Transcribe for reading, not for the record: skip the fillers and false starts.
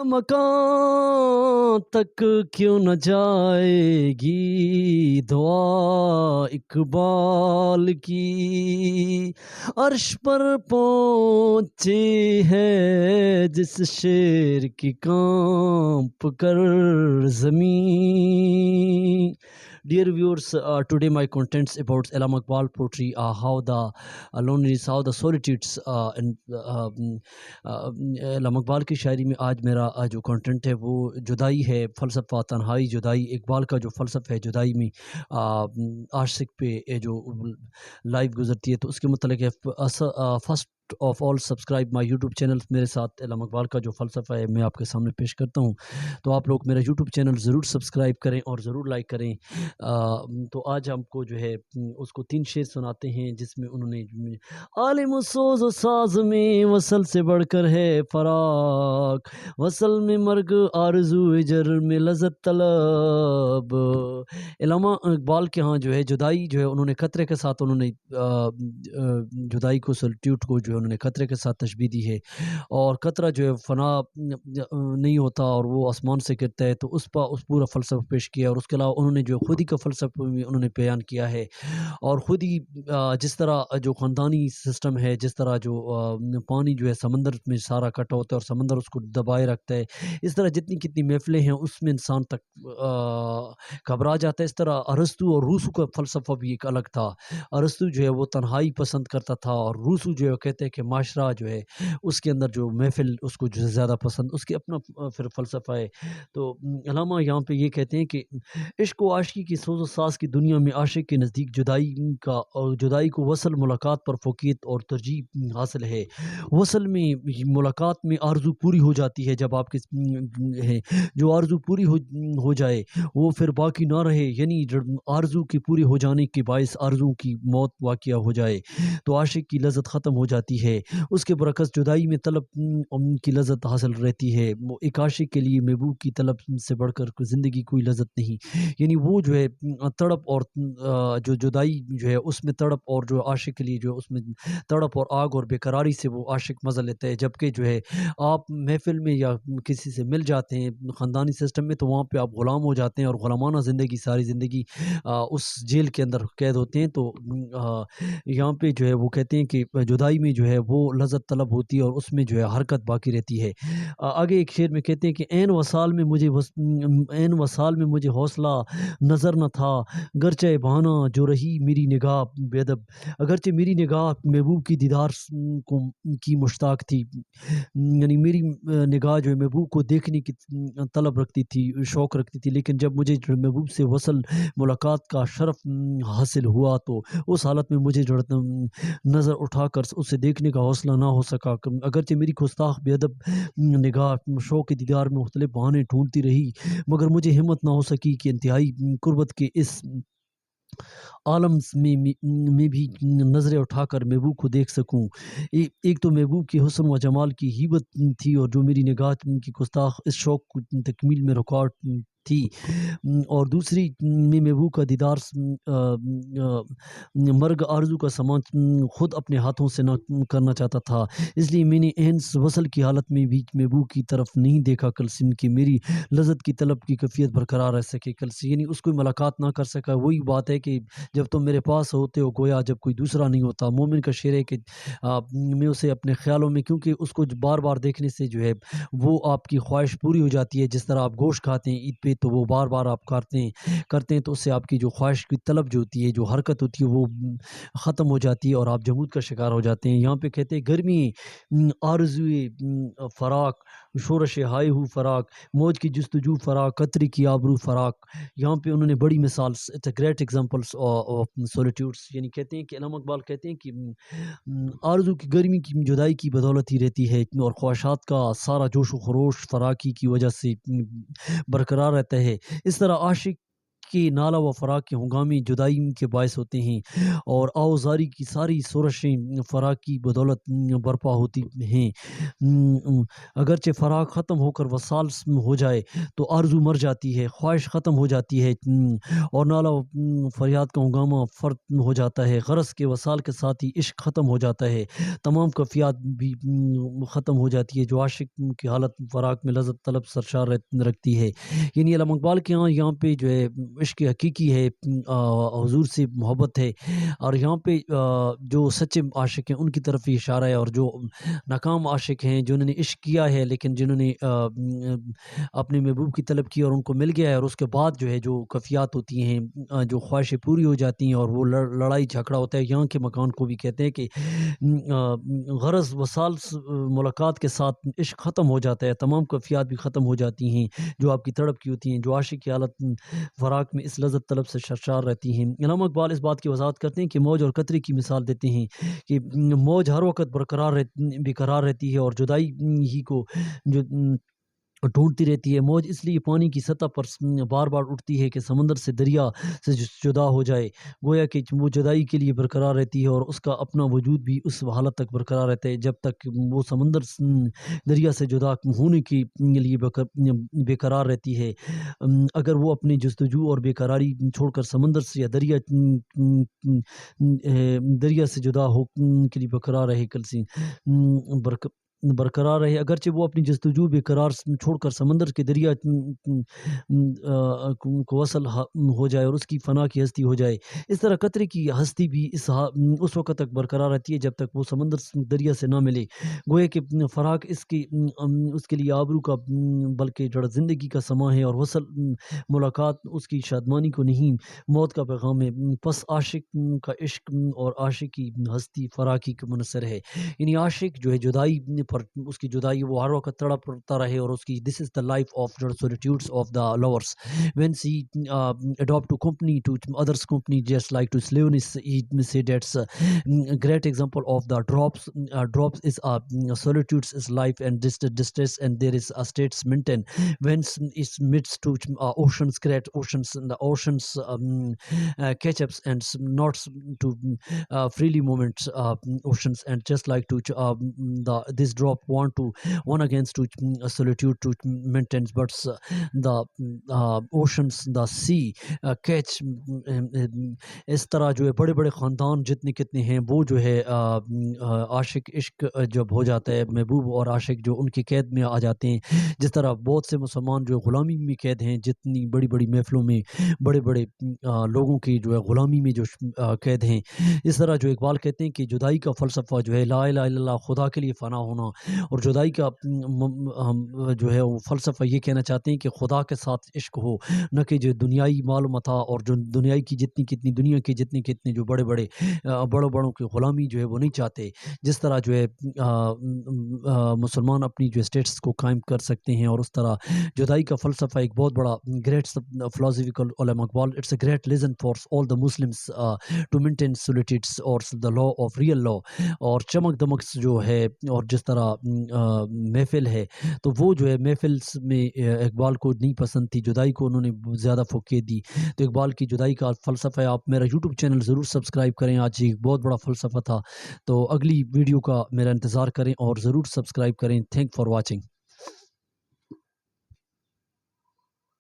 مکان تک کیوں نہ جائے گی دعا اقبال کی، عرش پر پہنچی ہے جس شیر کی کانپ کر زمین. Dear viewers, today my contents about allama Iqbal poetry, how the loneliness, how the solitudes and علامہ اقبال کی شاعری میں آج میرا جو کنٹینٹ ہے وہ جدائی ہے، فلسفہ تنہائی جدائی. اقبال کا جو فلسفہ ہے جدائی میں عاشق پہ جو لائف گزرتی ہے تو اس کے متعلق ہے. First of all subscribe my YouTube channel. میرے ساتھ علامہ اقبال کا جو فلسفہ ہے میں آپ کے سامنے پیش کرتا ہوں، تو آپ لوگ میرا یوٹیوب چینل ضرور سبسکرائب کریں اور ضرور لائک کریں. تو آج ہم کو جو ہے اس کو 3 شعر سناتے ہیں جس میں انہوں نے عالم و سوز و ساز میں وصل سے بڑھ کر ہے فراق، وصل میں مرگ آرزو اجر میں لذت طلب. علامہ اقبال کے ہاں جو ہے جدائی جو ہے انہوں نے خطرے کے ساتھ انہوں نے جدائی کو سولٹیوڈ کو جو ہے انہوں نے خطرے کے ساتھ تشبیہ دی ہے، اور خطرہ جو ہے فنا نہیں ہوتا اور وہ آسمان سے گرتا ہے، تو اس پورا فلسفہ پیش کیا. اور اس کے علاوہ انہوں نے جو خودی کا فلسفہ بھی انہوں نے بیان کیا ہے، اور خود ہی جس طرح جو خاندانی سسٹم ہے، جس طرح جو پانی جو ہے سمندر میں سارا کٹا ہوتا ہے اور سمندر اس کو دبائے رکھتا ہے، اس طرح جتنی کتنی محفلیں ہیں اس میں انسان تک گھبرا جاتا ہے. اس طرح ارسطو اور روسو کا فلسفہ بھی ایک الگ تھا. ارسطو جو ہے وہ تنہائی پسند کرتا تھا، اور روسو جو ہے کہتے ہیں کہ معاشرہ جو ہے اس کے اندر جو محفل اس کو جو زیادہ پسند، اس کے اپنا پھر فلسفہ ہے. تو علامہ یہاں پہ یہ کہتے ہیں کہ عشق و عاشقی کی سوز و ساز کی دنیا میں عاشق کے نزدیک جدائی کو وصل ملاقات پر فوقیت اور ترجیح حاصل ہے. وصل میں ملاقات میں آرزو پوری ہو جاتی ہے، جب آپ کے جو آرزو پوری ہو جائے وہ پھر باقی نہ رہے، یعنی آرزو کی پوری ہو جانے کے باعث آرزو کی موت واقعہ ہو جائے تو عاشق کی لذت ختم ہو جاتی ہے. اس کے برعکس جدائی میں طلب کی لذت حاصل رہتی ہے. ایک عاشق کے لیے محبوب کی طلب سے بڑھ کر زندگی کوئی لذت نہیں، یعنی وہ جو ہے تڑپ اور جو جدائی جو ہے اس میں تڑپ، اور جو عاشق کے لیے جو اس میں تڑپ اور آگ اور بیقراری سے وہ عاشق مزہ لیتا ہے. جبکہ جو ہے آپ محفل میں یا کسی سے مل جاتے ہیں خاندانی سسٹم میں تو وہاں پہ آپ غلام ہو جاتے ہیں، اور غلامانہ زندگی ساری زندگی اس جیل کے اندر قید ہوتے ہیں. تو یہاں پہ جو ہے وہ کہتے ہیں کہ جدائی میں جو ہے وہ لذت طلب ہوتی ہے اور اس میں جو ہے حرکت باقی رہتی ہے. آگے ایک شعر میں کہتے ہیں کہ عین وصال میں مجھے حوصلہ نظر نہ تھا، گرچہ بہانہ جو رہی میری نگاہ بے ادب. اگرچہ میری نگاہ محبوب کی دیدار کی مشتاق تھی، یعنی میری نگاہ جو ہے محبوب کو دیکھنے کی طلب رکھتی تھی، شوق رکھتی تھی، لیکن جب مجھے محبوب سے وصل ملاقات کا شرف حاصل ہوا تو اس حالت میں مجھے نظر اٹھا کر اسے دیکھنے کا حوصلہ نہ ہو سکا. اگرچہ میری گستاخ بے ادب نگاہ شوق کے دیدار میں مختلف بہانے ڈھونڈتی رہی، مگر مجھے ہمت نہ ہو سکی کہ انتہائی قربت کے اس عالم میں بھی نظریں اٹھا کر محبوب کو دیکھ سکوں. ایک تو محبوب کی حسن و جمال کی ہیبت تھی، اور جو میری نگاہ کی گستاخ اس شوق کو تکمیل میں رکاوٹ تھی، اور دوسری میں محبوب کا دیدار مرگ آرزو کا سامان خود اپنے ہاتھوں سے نہ کرنا چاہتا تھا. اس لیے میں نے عین وصل کی حالت میں بھی محبوب کی طرف نہیں دیکھا کلسم کہ میری لذت کی طلب کی کیفیت برقرار رہ سکے کلسی، یعنی اس کو ملاقات نہ کر سکا. وہی بات ہے کہ جب تم میرے پاس ہوتے ہو گویا جب کوئی دوسرا نہیں ہوتا. مومن کا شعر ہے کہ میں اسے اپنے خیالوں میں، کیونکہ اس کو بار بار دیکھنے سے جو ہے وہ آپ کی خواہش پوری ہو جاتی ہے. جس طرح آپ گوشت کھاتے ہیں عید پہ تو وہ بار بار آپ کرتے ہیں تو اس سے آپ کی جو خواہش کی طلب جو ہوتی ہے، جو حرکت ہوتی ہے، وہ ختم ہو جاتی ہے اور آپ جمود کا شکار ہو جاتے ہیں. یہاں پہ کہتے ہیں گرمی آرزوئے فراق، شورش ہائے ہو فراق، موج کی جستجو فراق، قطری کی آبرو فراق. یہاں پہ انہوں نے بڑی مثال گریٹ ایگزامپلس آف سولیٹیوڈس، یعنی کہتے ہیں کہ علامہ اقبال کہتے ہیں کہ آرزو کی گرمی کی جدائی کی بدولت ہی رہتی ہے، اور خواہشات کا سارا جوش و خروش فراقی کی وجہ سے برقرار رہتا ہے. اس طرح عاشق کے نالا و فراق کے ہنگامی جدائی کے باعث ہوتے ہیں اور آوزاری کی ساری سورشیں فراق کی بدولت برپا ہوتی ہیں۔ اگرچہ فراق ختم ہو کر وصال ہو جائے تو آرزو مر جاتی ہے، خواہش ختم ہو جاتی ہے اور نالا فریاد کا ہنگامہ فرد ہو جاتا ہے۔ غرض کے وصال کے ساتھ ہی عشق ختم ہو جاتا ہے، تمام کیفیات بھی ختم ہو جاتی ہے جو عاشق کی حالت فراق میں لذت طلب سرشار رکھتی ہے۔ یعنی علامہ اقبال کے یہاں پہ جو ہے عشق حقیقی ہے، حضور سے محبت ہے، اور یہاں پہ جو سچے عاشق ہیں ان کی طرف ہی اشارہ ہے، اور جو ناکام عاشق ہیں جنہوں نے عشق کیا ہے لیکن جنہوں نے اپنے محبوب کی طلب کی اور ان کو مل گیا ہے، اور اس کے بعد جو ہے جو کیفیات ہوتی ہیں، جو خواہشیں پوری ہو جاتی ہیں اور وہ لڑائی جھگڑا ہوتا ہے، یہاں کے مکان کو بھی کہتے ہیں کہ غرض وصال ملاقات کے ساتھ عشق ختم ہو جاتا ہے، تمام کیفیات بھی ختم ہو جاتی ہیں جو آپ کی تڑپ کی ہوتی ہیں، جو عاشق کی حالت فراق میں اس لذت طلب سے سرشار رہتی ہیں۔ علامہ اقبال اس بات کی وضاحت کرتے ہیں کہ موج اور قطرے کی مثال دیتے ہیں کہ موج ہر وقت برقرار رہتی ہے اور جدائی ہی کو جو ڈھونڈتی رہتی ہے۔ موج اس لیے پانی کی سطح پر بار بار اٹھتی ہے کہ سمندر سے دریا سے جدا ہو جائے، گویا کہ وہ جدائی کے لیے برقرار رہتی ہے اور اس کا اپنا وجود بھی اس حالت تک برقرار رہتا ہے جب تک وہ سمندر دریا سے جدا ہونے کے لیے بے قرار رہتی ہے۔ اگر وہ اپنی جستجو اور بے قراری چھوڑ کر سمندر سے یا دریا سے جدا ہو کے لیے برقرار رہے، اگرچہ وہ اپنی جستجو بے قرار چھوڑ کر سمندر کے دریا کو وصل ہو جائے اور اس کی فنا کی ہستی ہو جائے، اس طرح قطرے کی ہستی بھی اس وقت تک برقرار رہتی ہے جب تک وہ سمندر دریا سے نہ ملے، گویا کہ فراق اس کے لیے آبرو کا بلکہ جڑ زندگی کا سما ہے، اور وصل ملاقات اس کی شادمانی کو نہیں، موت کا پیغام ہے۔ پس عاشق کا عشق اور عاشق کی ہستی فراقی کا منصر ہے، یعنی عاشق جو ہے جدائی پر اس کی جدائی وہ ہر وقت تڑپتا رہے، اور اس کی this is the life of the solitudes of the lovers when she adopt to company to others company just like to slowness. He say that's a great example of the drops is solitudes is life and distress, and there is a states maintain when it's midst to oceans, great oceans, and the oceans catch ups and not to freely movements oceans, and just like to this drop want to one against to solitude to maintains, but the oceans, the sea catch اس طرح جو ہے بڑے بڑے خاندان جتنے کتنے ہیں وہ جو ہے عاشق عشق جب ہو جاتا ہے محبوب اور عاشق جو ان کی قید میں آ جاتے ہیں، جس طرح بہت سے مسلمان جو غلامی میں قید ہیں، جتنی بڑی بڑی محفلوں میں بڑے بڑے لوگوں کی جو ہے غلامی میں جو قید ہیں، اس طرح جو اقبال کہتے ہیں کہ جدائی کا فلسفہ جو ہے لا الہ الا اللہ، خدا کے لیے فنا ہونا، اور جدائی کا جو ہے وہ فلسفہ یہ کہنا چاہتے ہیں کہ خدا کے ساتھ عشق ہو، نہ کہ جو دنیائی مال و متاع اور جو دنیائی کی جتنی کتنی دنیا کے جتنے کتنے جو بڑوں کی غلامی جو ہے وہ نہیں چاہتے، جس طرح جو ہے مسلمان اپنی جو اسٹیٹس کو قائم کر سکتے ہیں، اور اس طرح جدائی کا فلسفہ ایک بہت بڑا great philosophical Allama Iqbal it's a great lesson for all the Muslims to maintain solitudes or the law of real law، اور چمک دمک جو ہے اور جس طرح محفل ہے تو وہ جو ہے محفل میں اقبال کو نہیں پسند تھی، جدائی کو انہوں نے زیادہ فوقیت دی، تو اقبال کی جدائی کا فلسفہ ہے۔ آپ میرا یوٹیوب چینل ضرور سبسکرائب کریں، آج ایک بہت بڑا فلسفہ تھا، تو اگلی ویڈیو کا میرا انتظار کریں اور ضرور سبسکرائب کریں۔ Thank for watching.